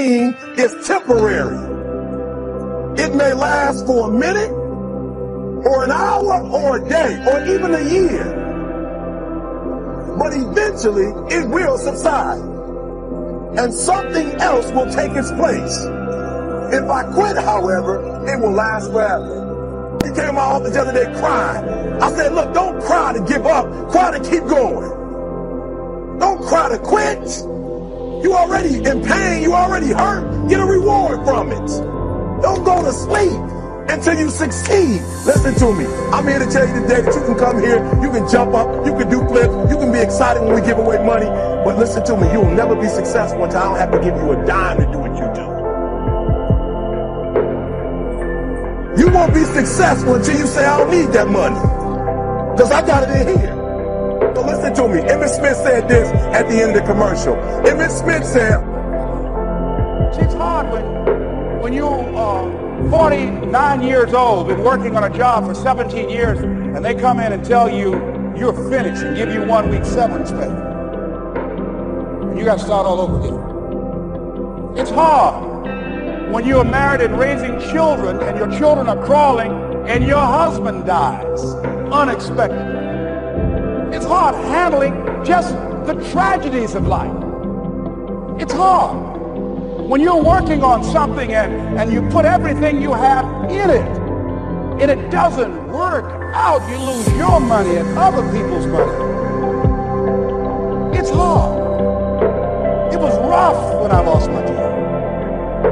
pain is temporary. It may last for a minute, or an hour, or a day, or even a year. But eventually, it will subside, and something else will take its place. If I quit, however, it will last forever. He came to my office the other day crying. I said, look, don't cry to give up. Cry to keep going. Don't cry to quit. You already in pain. You already hurt. Get a reward from it. Don't go to sleep until you succeed. Listen to me. I'm here to tell you today that you can come here, you can jump up, you can do flips, you can be excited when we give away money. But listen to me, you will never be successful until I don't have to give you a dime to do what you do. You won't be successful until you say, I don't need that money, because I got it in here. So listen to me. Emmett Smith said this at the end of the commercial. Emmett Smith said, it's hard when you are 49 years old, been working on a job for 17 years, and they come in and tell you you're finished and give you 1 week severance pay. And you got to start all over again. It's hard when you're married and raising children, and your children are crawling, and your husband dies unexpectedly. It's hard handling just the tragedies of life. It's hard when you're working on something and you put everything you have in it, and it doesn't work out. You lose your money and other people's money. It's hard. It was rough when I lost my job,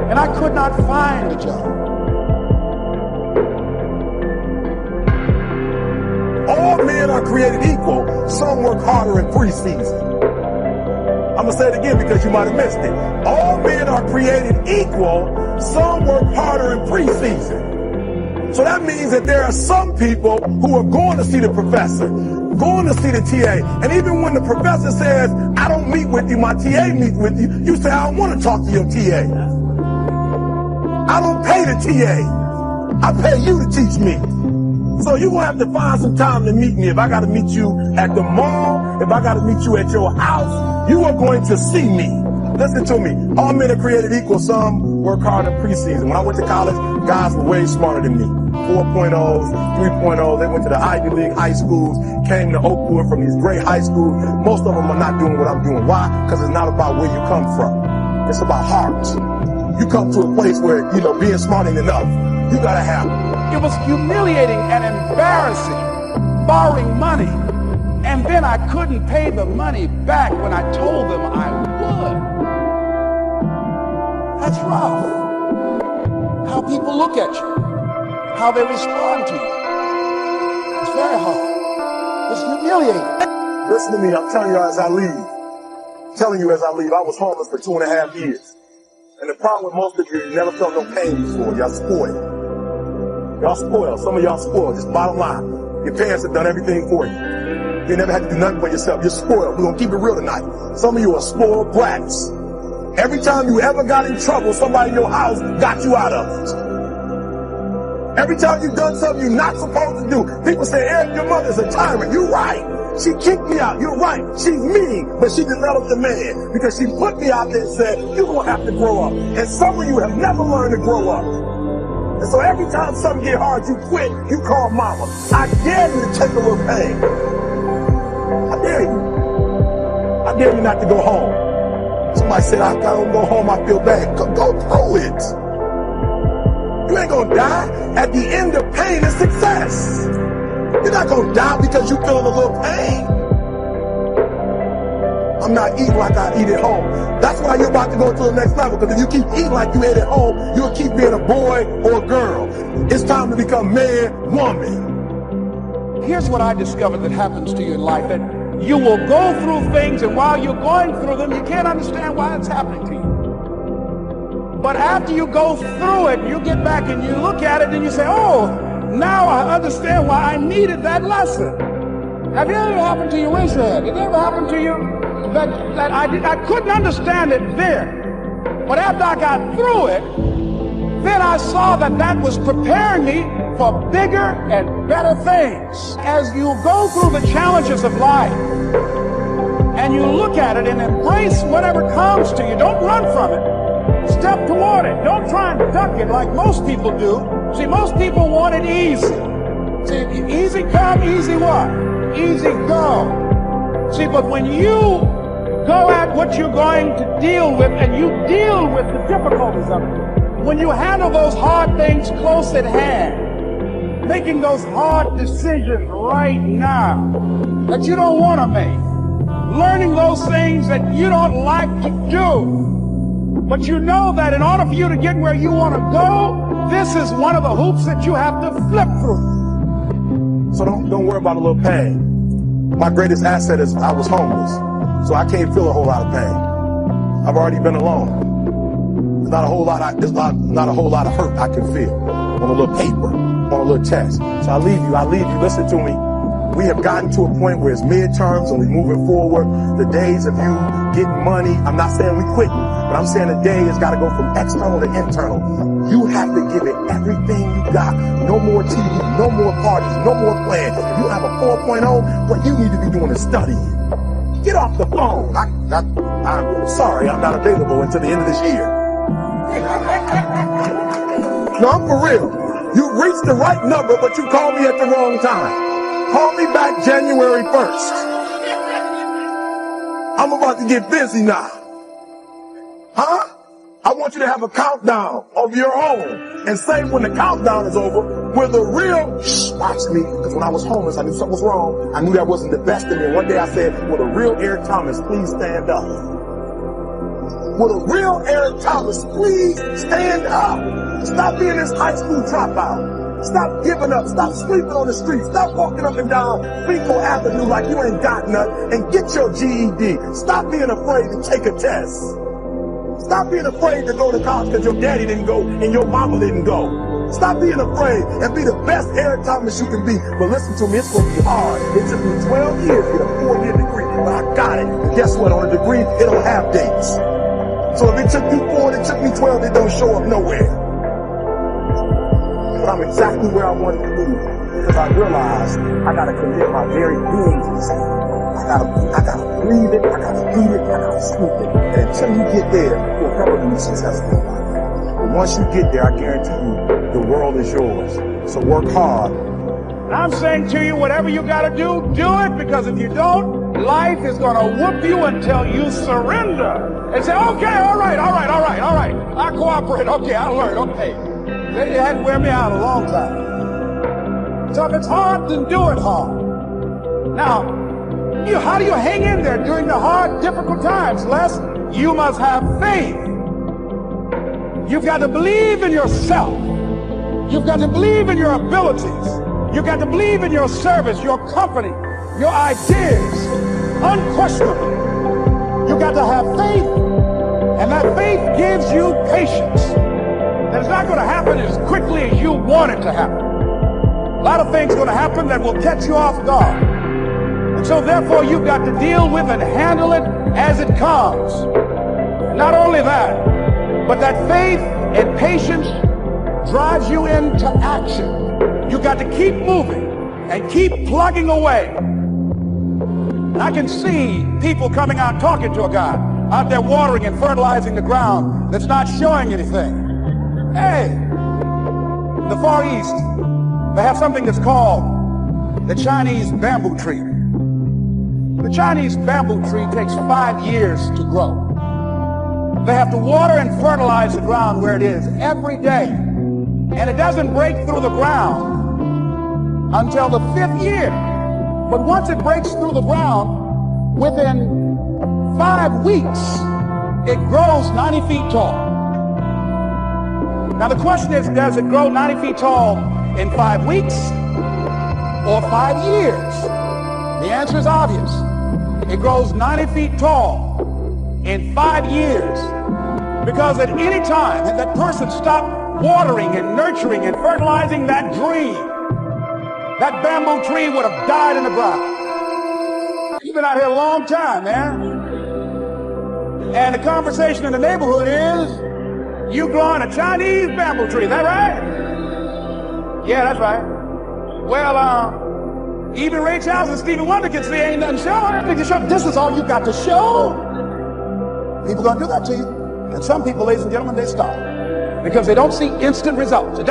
and I could not find a job. all men are created equal. Some work harder in preseason. I'm going to say it again because you might have missed it. All men are created equal. Some work harder in preseason. So that means that there are some people who are going to see the professor, going to see the TA. And even when the professor says, I don't meet with you, my TA meets with you, you say, I don't want to talk to your TA. I don't pay the TA. I pay you to teach me. So you're going to have to find some time to meet me. If I got to meet you at the mall, if I got to meet you at your house, you are going to see me. Listen to me. All men are created equal. Some work hard in preseason. When I went to college, guys were way smarter than me. 4.0s, 3.0s. They went to the Ivy League high schools, came to Oakwood from these great high schools. Most of them are not doing what I'm doing. Why? Because it's not about where you come from. It's about heart. You come to a place where, being smart ain't enough. You got to have it. It was humiliating and embarrassing, borrowing money, and then I couldn't pay the money back when I told them I would. That's rough. How people look at you, how they respond to you. It's very hard. It's humiliating. Listen to me, I'm telling you as I leave. I was homeless for 2.5 years. And the problem with most of you never felt no pain before. Y'all spoiled. Y'all spoiled. Some of y'all spoiled. Just bottom line. Your parents have done everything for you. You never had to do nothing for yourself. You're spoiled. We're going to keep it real tonight. Some of you are spoiled brats. Every time you ever got in trouble, somebody in your house got you out of it. Every time you've done something you're not supposed to do, people say, Eric, your mother's a tyrant. You're right. She kicked me out. You're right. She's mean, but she developed a man because she put me out there and said, you're going to have to grow up. And some of you have never learned to grow up. And so every time something get hard, you quit, you call mama. I dare you to take a little pain. I dare you. I dare you not to go home. Somebody said, I don't go home, I feel bad. Go through it. You ain't gonna die. At the end of pain is success. You're not gonna die because you feeling a little pain. I'm not eating like I eat at home. That's why you're about to go to the next level, because if you keep eating like you ate at home, you'll keep being a boy or a girl. It's time to become man, woman. Here's what I discovered that happens to you in life, that you will go through things, and while you're going through them, you can't understand why it's happening to you. But after you go through it, you get back and you look at it and you say, oh, now I understand why I needed that lesson. Have you ever happened to you? Raise your hand. Did it ever happen to you that I couldn't understand it then, but after I got through it, then I saw that was preparing me for bigger and better things. As you go through the challenges of life and you look at it and embrace whatever comes to you, don't run from it. Step toward it. Don't try and duck it like most people do. See, most people want it easy. See, easy come, easy what? Easy go. See, but when you go at what you're going to deal with and you deal with the difficulties of it, when you handle those hard things close at hand, making those hard decisions right now that you don't want to make, learning those things that you don't like to do, but you know that in order for you to get where you want to go, this is one of the hoops that you have to flip through. So don't worry about a little pain. My greatest asset is I was homeless, so I can't feel a whole lot of pain. I've already been alone. There's not a whole lot of hurt I can feel on a little paper, on a little test. So I leave you, listen to me. We have gotten to a point where it's midterms and we're moving forward. The days of you getting money, I'm not saying we quitting, but I'm saying the day has got to go from external to internal. You have to give it everything you got. No more TV, no more parties, no more playing. If you have a 4.0, what you need to be doing is studying. Get off the phone. I'm sorry, I'm not available until the end of this year. No, I'm for real. You reached the right number, but you called me at the wrong time. Call me back January 1st. I'm about to get busy now. Huh? I want you to have a countdown of your own and say when the countdown is over, where the real, watch me, because when I was homeless, I knew something was wrong. I knew that wasn't the best in me. One day I said, will the real Eric Thomas please stand up? Will the real Eric Thomas please stand up? Stop being this high school dropout. Stop giving up. Stop sleeping on the street. Stop walking up and down Fecal Avenue like you ain't got nothing, and get your GED. Stop being afraid to take a test. Stop being afraid to go to college because your daddy didn't go and your mama didn't go. Stop being afraid and be the best Eric Thomas you can be. But listen to me, it's going to be hard. It took me 12 years to get a 4-year degree, but I got it. And guess what? On a degree, it don't have dates. So if it took you 4 and it took me 12, it don't show up nowhere. But I'm exactly where I wanted to be because I realized I gotta commit my very being to this thing. I gotta breathe it, I gotta eat it, I gotta sleep it. And until you get there, you'll never be successful in life. But once you get there, I guarantee you, the world is yours. So work hard. And I'm saying to you, whatever you gotta do it, because if you don't, life is gonna whoop you until you surrender. And say, okay, all right. I cooperate, okay, I learned, okay. They had to wear me out a long time. So if it's hard, then do it hard. Now, how do you hang in there during the hard, difficult times? Les, you must have faith. You've got to believe in yourself. You've got to believe in your abilities. You've got to believe in your service, your company, your ideas, unquestionably. You've got to have faith, and that faith gives you patience. And it's not going to happen as quickly as you want it to happen. A lot of things are going to happen that will catch you off guard. And so therefore you've got to deal with and handle it as it comes. Not only that, but that faith and patience drives you into action. You've got to keep moving and keep plugging away. And I can see people coming out talking to a guy out there watering and fertilizing the ground that's not showing anything. Hey, in the Far East, they have something that's called the Chinese bamboo tree. The Chinese bamboo tree takes 5 years to grow. They have to water and fertilize the ground where it is every day. And it doesn't break through the ground until the 5th year. But once it breaks through the ground, within 5 weeks, it grows 90 feet tall. Now the question is, does it grow 90 feet tall in 5 weeks or 5 years? The answer is obvious. It grows 90 feet tall in 5 years. Because at any time that that person stopped watering and nurturing and fertilizing that dream, that bamboo tree would have died in the ground. You've been out here a long time, man. And the conversation in the neighborhood is, you growing a Chinese bamboo tree, is that right? Yeah, that's right. Well, even Ray Charles and Stevie Wonder can say ain't nothing showing. This is all you got to show. People gonna do that to you. And some people, ladies and gentlemen, they stop because they don't see instant results. It doesn't